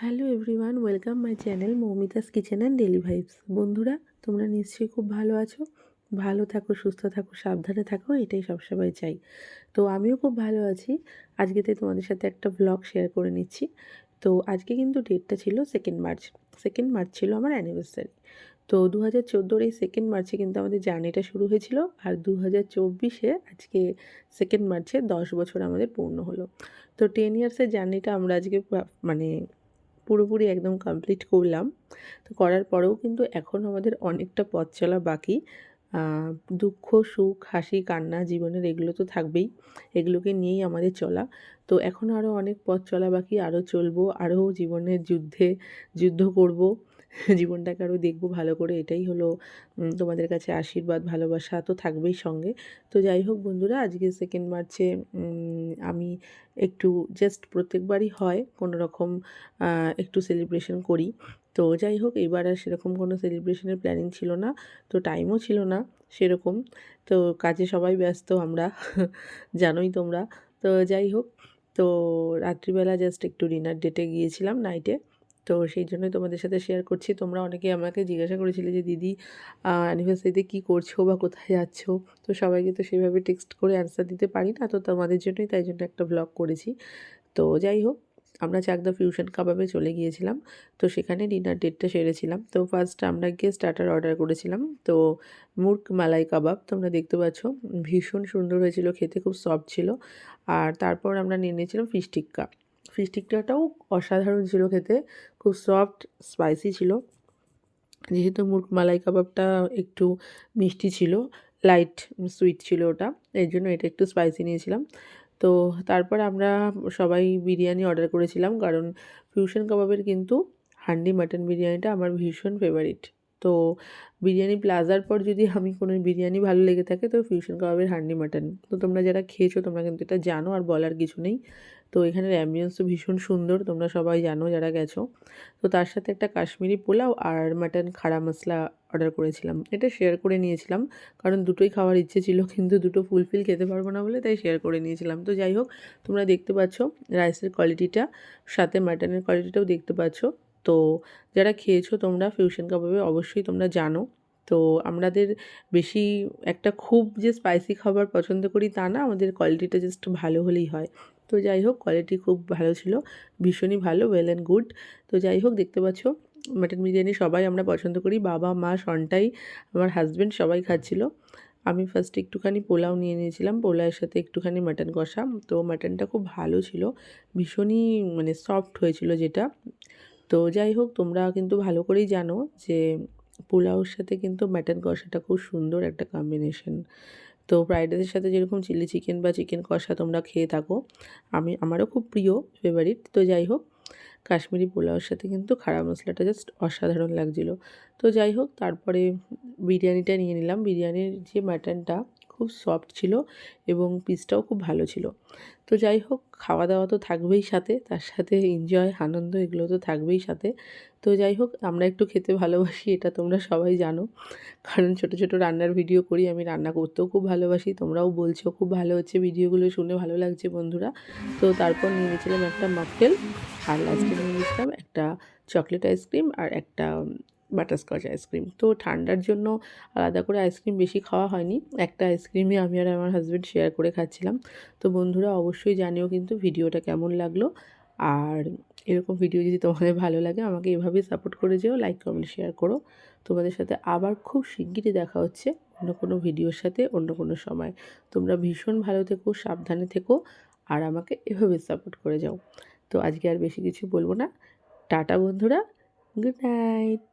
Hello everyone, welcome my channel Moumita's kitchen and daily vibes. বন্ধুরা, তোমরা নিশ্চয়ই খুব ভালো আছো। ভালো থাকো, সুস্থ থাকো, সাবধানে থাকো, এটাই সবসময় চাই। তো আমিও খুব ভালো আছি। আজকেতে তোমাদের সাথে একটা ব্লগ শেয়ার করে নিচ্ছি। তো আজকে কিন্তু ডেটটা ছিল 2 মার্চ। 2 মার্চ ছিল আমার অ্যানিভার্সারি। তো 2014 এই 2 মার্চে কিন্তু আমাদের জার্নিটা শুরু হয়েছিল। আর 2024-এ আজকে 2 মার্চে 10 বছর আমাদের পূর্ণ হলো। তো 10 ইয়ার্সের জার্নিটা আমরা আজকে মানে পুরোপুরি একদম কমপ্লিট করলাম। তো করার পরেও কিন্তু এখনও আমাদের অনেকটা পথ চলা বাকি। আ দুঃখ, সুখ, হাসি, কান্না জীবনের এগুলো তো থাকবেই। এগুলোকে নিয়েই আমাদের চলা। তো এখনও আরও অনেক পথ চলা বাকি। আরও চলবো, আরও জীবনের যুদ্ধ করব। জীবনটাকে আরও দেখব ভালো করে। এটাই হলো তোমাদের কাছে আশীর্বাদ, ভালোবাসা তো থাকবেই সঙ্গে। তো যাই হোক বন্ধুরা, আজকে 2 মার্চে আমি একটু জাস্ট প্রত্যেকবারই হয় কোনো রকম একটু সেলিব্রেশন করি। তো যাই হোক, এবার আর সেরকম কোনো সেলিব্রেশনের প্ল্যানিং ছিল না। তো টাইমও ছিল না সেরকম। তো কাজে সবাই ব্যস্ত আমরা, জানোই তোমরা। তো যাই হোক, তো রাত্রিবেলা জাস্ট একটু ডিনার ডেটে গিয়েছিলাম নাইটে। তো সেই জন্যই তোমাদের সাথে শেয়ার করছি। তোমরা অনেকে আমাকে জিজ্ঞাসা করেছিলে যে, "দিদি, অ্যানিভার্সারিতে কী করছো বা কোথায় যাচ্ছ?" তো সবাইকে তো সেভাবে টেক্সট করে অ্যান্সার দিতে পারি না। তো তোমাদের জন্যই, তাই জন্য একটা ব্লগ করেছি। তো যাই হোক, আমরা চাকদা ফিউশন কাবাবে চলে গিয়েছিলাম। তো সেখানে ডিনার ডেটটা সেরেছিলাম। তো ফার্স্ট আমরা গিয়ে স্টার্টার অর্ডার করেছিলাম। তো মুর্গ মালাই কাবাব তোমরা দেখতে পাচ্ছ। ভীষণ সুন্দর হয়েছিল খেতে, খুব সফট ছিল। আর তারপর আমরা নিয়ে নিয়েছিলাম ফিশ টিক্কা। ফিশ টিক্কাটাও অসাধারণ ছিল খেতে, খুব সফট, স্পাইসি ছিল। যেহেতু মুর্গ মালাই কাবাবটা একটু মিষ্টি ছিল, লাইট সুইট ছিল ওটা, এর জন্য এটা একটু স্পাইসি নিয়েছিলাম। তো তারপর আমরা সবাই বিরিয়ানি অর্ডার করেছিলাম, কারণ ফিউশন কাবাবের কিন্তু হান্ডি মাটন বিরিয়ানিটা আমার ভীষণ ফেভারিট। তো বিরিয়ানি প্লাজার পর যদি আমি কোনো বিরিয়ানি ভালো লেগে থাকে, তো ফিউশন কাবাবের হান্ডি মাটন। তো তোমরা যারা খেয়েছো তোমরা কিন্তু এটা জানো, আর বলার কিছু নেই। তো এখানের অ্যাম্বিয়েন্সও ভীষণ সুন্দর, তোমরা সবাই জানো যারা গেছো। তো তার সাথে একটা কাশ্মীরি পোলাও আর মাটন খাড়া মশলা অর্ডার করেছিলাম। এটা শেয়ার করে নিয়েছিলাম, কারণ দুটোই খাওয়ার ইচ্ছে ছিল, কিন্তু দুটো ফুলফিল খেতে পারবো না বলে তাই শেয়ার করে নিয়েছিলাম। তো যাই হোক, তোমরা দেখতে পাচ্ছ রাইসের কোয়ালিটিটা, সাথে মাটনের কোয়ালিটিটাও দেখতে পাচ্ছ। তো যারা খেয়েছো তোমরা ফিউশন কাবাবে, অবশ্যই তোমরা জানো। তো আমাদের বেশি একটা খুব যে স্পাইসি খাবার পছন্দ করি তা না, আমাদের কোয়ালিটিটা জাস্ট ভালো হলেই হয়। তো যাই হোক, কোয়ালিটি খুব ভালো ছিল, ভীষণই ভালো, ওয়েল অ্যান্ড গুড। তো যাই হোক, দেখতে পাচ্ছ মাটন বিরিয়ানি সবাই আমরা পছন্দ করি, বাবা, মা, সন্টাই, আমার হাজব্যান্ড সবাই খাচ্ছিল। আমি ফার্স্টে একটুখানি পোলাও নিয়ে নিয়েছিলাম, পোলাওয়ের সাথে একটুখানি মাটন কষা। তো মাটনটা খুব ভালো ছিল, ভীষণই মানে সফট হয়েছিল যেটা। তো যাই হোক, তোমরা কিন্তু ভালো করেই জানো যে পোলাওর সাথে কিন্তু মাটন কষাটা খুব সুন্দর একটা কম্বিনেশন। তো ফ্রাইড রাইসের সাথে যেরকম চিলি চিকেন বা চিকেন কষা তোমরা খেয়ে থাকো, আমারও খুব প্রিয়, ফেভারিট। তো যাই হোক, কাশ্মীরি পোলাওর সাথে কিন্তু খাড়া মশলাটা জাস্ট অসাধারণ লাগছিলো। তো যাই হোক, তারপরে বিরিয়ানিটা নিয়ে নিলাম। বিরিয়ানির যে মাটনটা খুব সফট ছিল এবং পিসটাও খুব ভালো ছিল। তো যাই হোক, খাওয়া দাওয়া তো থাকবেই সাথে, তার সাথে এনজয়, আনন্দ এগুলো তো থাকবেই সাথে। তো যাই হোক, আমরা একটু খেতে ভালোবাসি, এটা তোমরা সবাই জানো, কারণ ছোটো ছোটো রান্নার ভিডিও করি। আমি রান্না করতেও খুব ভালোবাসি, তোমরাও বলছো খুব ভালো হচ্ছে ভিডিওগুলো, শুনে ভালো লাগছে বন্ধুরা। তো তারপর নিয়ে নিয়েছিলাম একটা মকটেল, আর লাস্টে নিয়ে নিয়েছিলাম একটা চকলেট আইসক্রিম আর একটা বাটারস্কচ আইসক্রিম। তো ঠান্ডার জন্য আলাদা করে আইসক্রিম বেশি খাওয়া হয়নি, একটা আইসক্রিমই আমি আর আমার হাজব্যান্ড শেয়ার করে খাচ্ছিলাম। তো বন্ধুরা, অবশ্যই জানিও কিন্তু ভিডিওটা কেমন লাগলো। আর এরকম ভিডিও যদি তোমাদের ভালো লাগে, আমাকে এভাবেই সাপোর্ট করে যেও, লাইক, কমেন্ট, শেয়ার করো। তোমাদের সাথে আবার খুব শিগগিরই দেখা হচ্ছে অন্য কোনো ভিডিওর সাথে, অন্য কোনো সময়। তোমরা ভীষণ ভালো থেকো, সাবধানে থেকো, আর আমাকে এভাবে সাপোর্ট করে যাও। তো আজকে আর বেশি কিছু বলবো না। টাটা বন্ধুরা, গুড নাইট।